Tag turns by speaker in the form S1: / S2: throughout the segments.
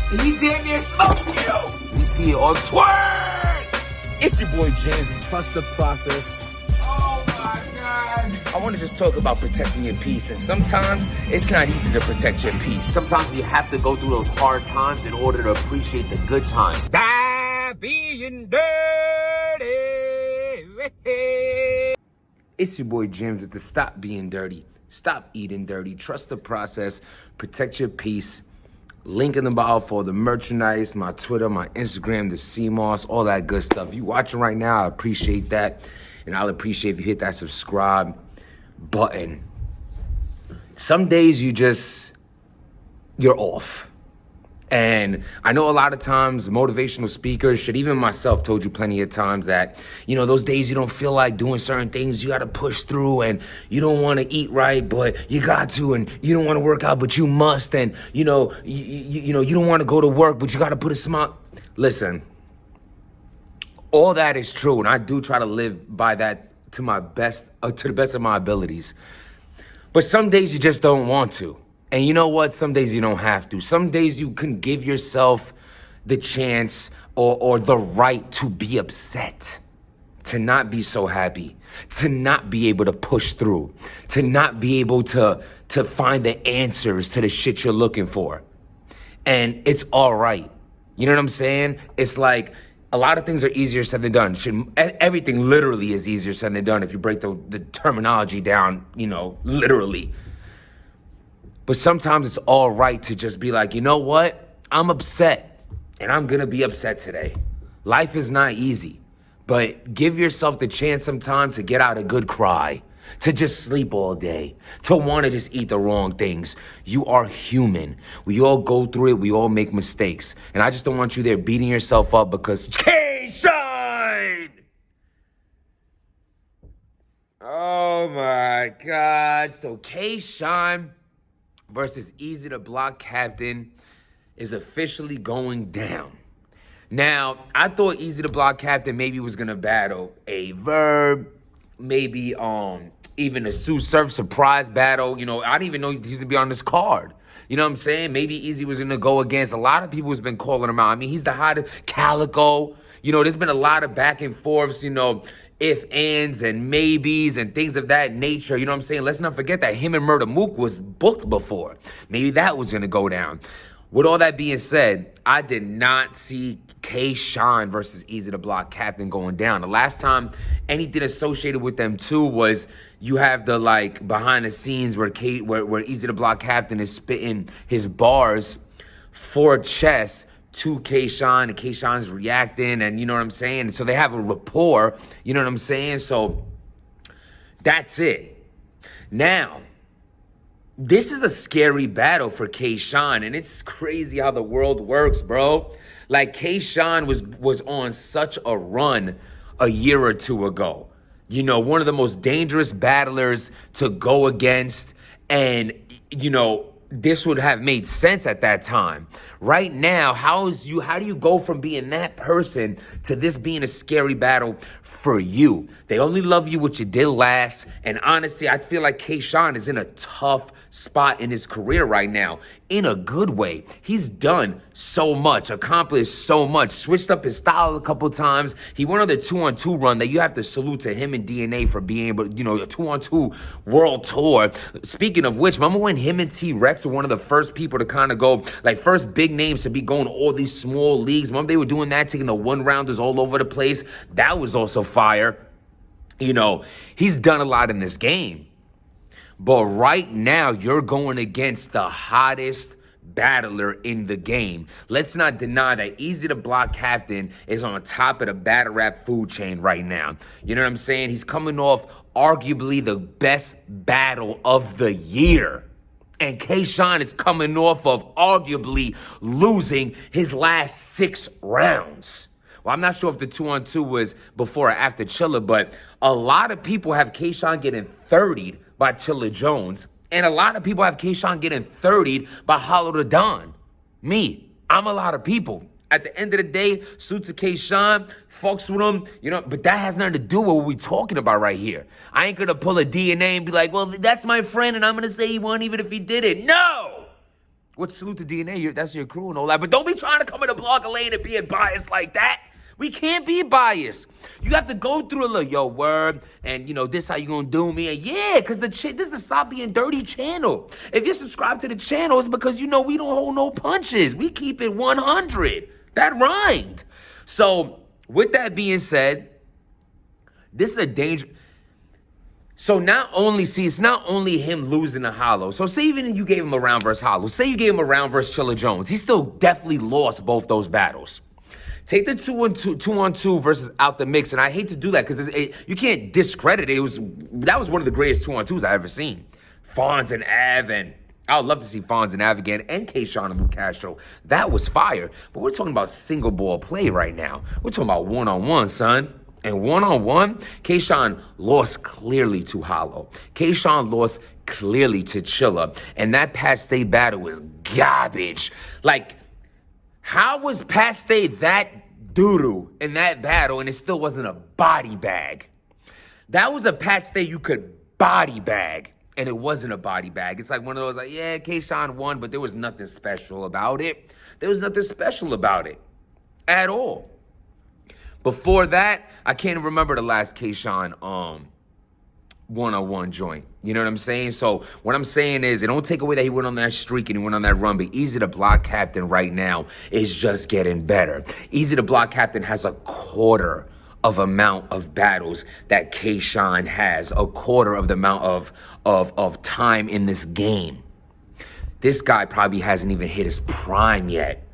S1: He damn near smoked you. We see it on Twitter. It's your boy James. Trust the process. Oh my God. I want to just talk about protecting your peace. And sometimes it's not easy to protect your peace. Sometimes we have to go through those hard times in order to appreciate the good times. Stop being dirty. It's your boy James with the Stop Being Dirty. Stop eating dirty. Trust the process. Protect your peace. Link in the bio for the merchandise, my Twitter, my Instagram, the CMOS, all that good stuff. You watching right now, I appreciate that. And I'll appreciate if you hit that subscribe button. Some days you're off. And I know a lot of times motivational speakers, even myself, told you plenty of times that, those days you don't feel like doing certain things, you got to push through, and you don't want to eat right, but you got to, and you don't want to work out, but you must, and, you don't want to go to work, but you got to put a smile. Listen, all that is true, and I do try to live by that to the best of my abilities. But some days you just don't want to. And you know what? Some days you don't have to. Some days you can give yourself the chance or the right to be upset, to not be so happy, to not be able to push through, to not be able to find the answers to the shit you're looking for. And it's all right. You know what I'm saying? It's like a lot of things are easier said than done. Everything literally is easier said than done if you break the terminology down, literally. But sometimes it's all right to just be like, you know what? I'm upset, and I'm going to be upset today. Life is not easy, but give yourself the chance sometime to get out a good cry, to just sleep all day, to want to just eat the wrong things. You are human. We all go through it. We all make mistakes. And I just don't want you there beating yourself up because K-Shine! Oh, my God. So K-Shine versus Eazy the Block Captain is officially going down. Now, I thought Eazy the Block Captain maybe was gonna battle a Verb, maybe even a Sue Surf surprise battle. I didn't even know he was gonna be on this card. You know what I'm saying? Maybe Eazy was gonna go against a lot of people who's been calling him out. I mean, he's the hottest. Calico. There's been a lot of back and forths, if, ands, and maybes, and things of that nature. You know what I'm saying? Let's not forget that him and Murder Mook was booked before. Maybe that was going to go down. With all that being said, I did not see K-Shine versus Eazy the Block Captain going down. The last time anything associated with them two was you have the, behind the scenes where Eazy the Block Captain is spitting his bars for chess to K-Shine, and K-Shine's reacting, and you know what I'm saying? And so they have a rapport, you know what I'm saying? So that's it. Now, this is a scary battle for K-Shine, and it's crazy how the world works, bro. K-Shine was on such a run a year or two ago. One of the most dangerous battlers to go against, and, this would have made sense at that time. Right now, how do you go from being that person to this being a scary battle for you? They only love you what you did last. And honestly, I feel like K-Shine is in a tough spot in his career right now, in a good way. He's done so much, accomplished so much, switched up his style a couple times. He went on the 2-on-2 run that you have to salute to him and DNA for being able, a 2-on-2 world tour. Speaking of which, remember when him and T-Rex were one of the first people to kind of go, first big names to be going to all these small leagues? Remember they were doing that, taking the one-rounders all over the place? That was also fire. He's done a lot in this game. But right now, you're going against the hottest battler in the game. Let's not deny that Eazy the Block Captain is on top of the battle rap food chain right now. You know what I'm saying? He's coming off arguably the best battle of the year. And K-Shine is coming off of arguably losing his last 6 rounds. Well, I'm not sure if the 2-on-2 was before or after Chilla, but a lot of people have K-Shine getting 30'd by Chilla Jones, and a lot of people have K-Shine getting 30'd by Hollow the Don. Me, I'm a lot of people. At the end of the day, suits of K-Shine, fucks with him, but that has nothing to do with what we're talking about right here. I ain't gonna pull a DNA and be like, well, that's my friend, and I'm gonna say he won even if he did it. No! Which, salute to DNA, that's your crew and all that. But don't be trying to come in a blogger lane and being biased like that. We can't be biased. You have to go through a little, yo, word, and, you know, this how you gonna do me. And yeah, because this is the Stop Being Dirty channel. If you're subscribed to the channel, it's because, you know, we don't hold no punches. We keep it 100. That rhymed. So, with that being said, this is a danger. So it's not only him losing to Hollow. So say even if you gave him a round versus Hollow, say you gave him a round versus Chilla Jones, he still definitely lost both those battles. Take the 2-on-2 versus Out the Mix, and I hate to do that because you can't discredit it. That was one of the greatest 2-on-2s I ever seen. Fonz and Av, and I would love to see Fonz and Av again, and K-Shon and Lou Castro. That was fire. But we're talking about single ball play right now. We're talking about one-on-one, son. And one-on-one, K-Shon lost clearly to Hollow. K-Shon lost clearly to Chilla, and that Pat Stay battle was garbage. Like, how was Pat Stay that doo-doo in that battle and it still wasn't a body bag? That was a Pat Stay you could body bag, and it wasn't a body bag. It's like one of those, like, yeah, K-Shon won, but there was nothing special about it. There was nothing special about it at all. Before that, I can't remember the last K-Shon one-on-one joint. You know what I'm saying? So what I'm saying is, it don't take away that he went on that streak and he went on that run, but Eazy the Block Captain right now is just getting better. Eazy the Block Captain has a quarter of amount of battles that K-Shon has, a quarter of the amount of time in this game. This guy probably hasn't even hit his prime yet.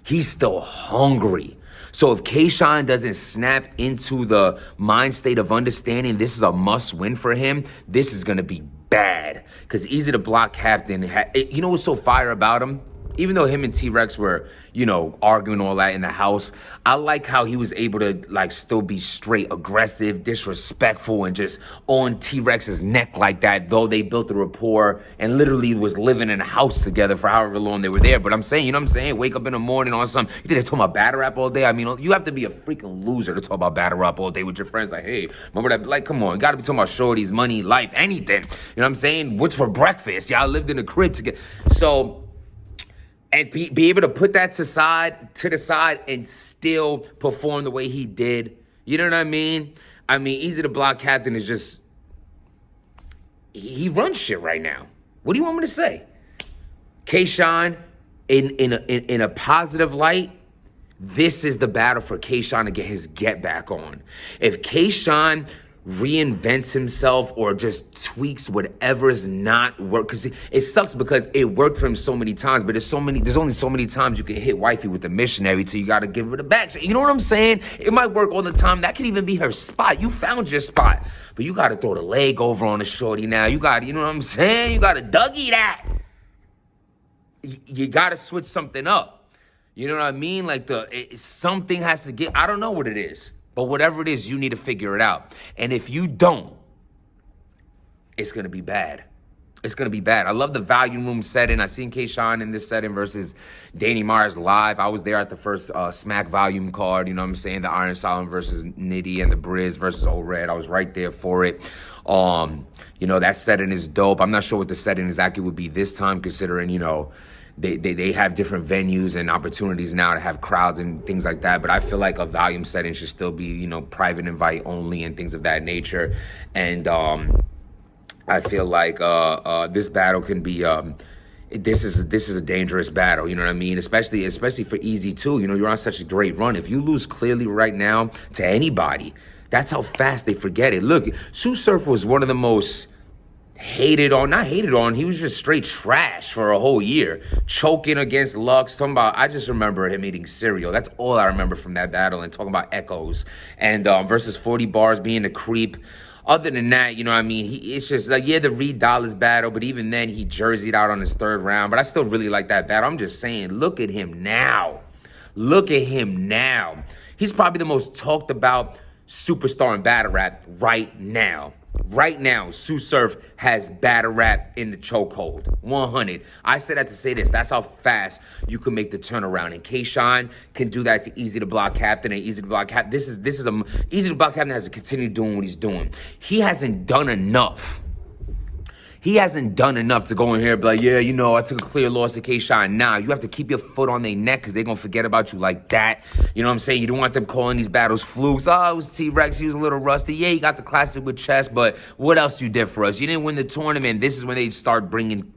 S1: He's still hungry. So if K-Shon doesn't snap into the mind state of understanding this is a must win for him, this is going to be bad. Because Eazy the Block Captain, you know what's so fire about him? Even though him and T-Rex were, you know, arguing all that in the house, I like how he was able to, like, still be straight aggressive, disrespectful, and just on T-Rex's neck like that, though they built a rapport and literally was living in a house together for however long they were there. But I'm saying, you know what I'm saying? Wake up in the morning on some, you think they're talking about battle rap all day? I mean, you have to be a freaking loser to talk about battle rap all day with your friends. Like, hey, remember that? Like, come on, you got to be talking about shorties, money, life, anything. You know what I'm saying? What's for breakfast? Y'all lived in a crib together. So... and be able to put that to the side and still perform the way he did. You know what I mean? I mean, Eazy the Block Captain is just, he runs shit right now. What do you want me to say? K-Shon, in a positive light, this is the battle for K-Shon to get his get back on. If K-Shon reinvents himself or just tweaks whatever is not work, because it sucks because it worked for him so many times, but there's only so many times you can hit wifey with the missionary till you got to give her the back. You know what I'm saying? It might work all the time. That could even be her spot. You found your spot, but you got to throw the leg over on the shorty now. You got to, you know what I'm saying? You got to Dougie that. You got to switch something up. You know what I mean? Like something has to get, I don't know what it is. But whatever it is, you need to figure it out. And if you don't, it's going to be bad. It's going to be bad. I love the volume room setting. I seen K-Shon in this setting versus Danny Myers live. I was there at the first Smack volume card. You know what I'm saying? The Iron Solomon versus Nitty and the Briz versus O-Red. I was right there for it. You know, that setting is dope. I'm not sure what the setting exactly would be this time, considering, you know, they have different venues and opportunities now to have crowds and things like that. But I feel like a volume setting should still be, you know, private invite only and things of that nature. And I feel like this battle can be this is a dangerous battle. You know what I mean? Especially for Eazy too. You know, you're on such a great run. If you lose clearly right now to anybody, that's how fast they forget it. Look, Sue Surf was one of the most not hated on, he was just straight trash for a whole year. Choking against Lux, I just remember him eating cereal. That's all I remember from that battle, and talking about echoes. And versus 40 Bars being a creep. Other than that, you know what I mean, it's just like, yeah, the Reed Dollars battle, but even then he jerseyed out on his third round. But I still really like that battle. I'm just saying, look at him now. Look at him now. He's probably the most talked about superstar in battle rap right now. Right now, Sue Surf has battle rap in the chokehold. 100. I say that to say this. That's how fast you can make the turnaround. And K-Shon can do that to Eazy the Block Captain. And Eazy the Block Captain, Eazy the Block Captain has to continue doing what he's doing. He hasn't done enough. He hasn't done enough to go in here and be like, yeah, you know, I took a clear loss to K-Shine. Nah, you have to keep your foot on their neck because they're going to forget about you like that. You know what I'm saying? You don't want them calling these battles flukes. Oh, it was T-Rex. He was a little rusty. Yeah, he got the classic with chess, but what else you did for us? You didn't win the tournament. This is when they start bringing...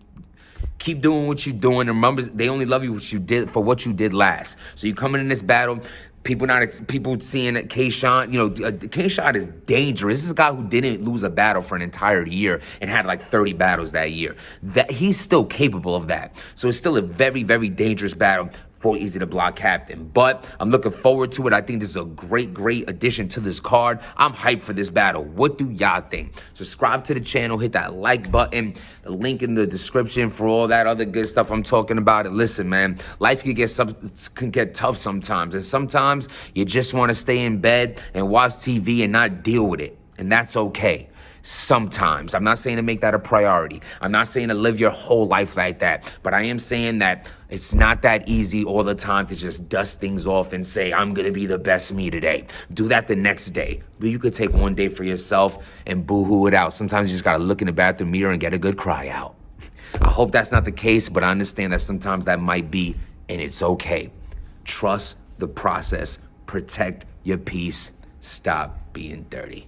S1: Keep doing what you're doing. Remember, they only love you what you did last. So you coming in this battle... People seeing that K-Shine, you know, K-Shine is dangerous. This is a guy who didn't lose a battle for an entire year and had like 30 battles that year. That he's still capable of that. So it's still a very, very dangerous battle for Eazy the Block Captain. But I'm looking forward to it. I think this is a great, great addition to this card. I'm hyped for this battle. What do y'all think? Subscribe to the channel, hit that like button, the link in the description for all that other good stuff I'm talking about. And listen, man, life can get tough sometimes. And sometimes you just want to stay in bed and watch TV and not deal with it. And that's okay. Sometimes. I'm not saying to make that a priority. I'm not saying to live your whole life like that. But I am saying that it's not that easy all the time to just dust things off and say, I'm going to be the best me today. Do that the next day. But you could take one day for yourself and boo-hoo it out. Sometimes you just got to look in the bathroom mirror and get a good cry out. I hope that's not the case, but I understand that sometimes that might be, and it's okay. Trust the process. Protect your peace. Stop being dirty.